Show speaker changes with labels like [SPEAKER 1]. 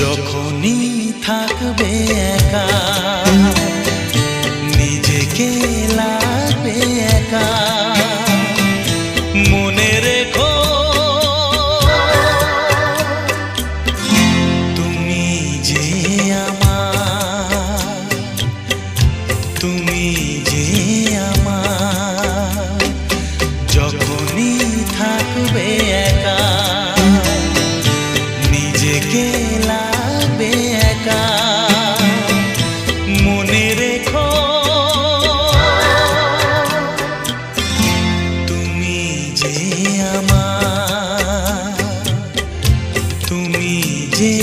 [SPEAKER 1] যখনই থাকবে একা নিজেকে লাগবে একা মনে রেখো তুমি যে আমার তুমি যে আমার যখনই থাকবে একা নিজেকে লাগবে একা মনে রেখো তুমি যে আমার তুমি যে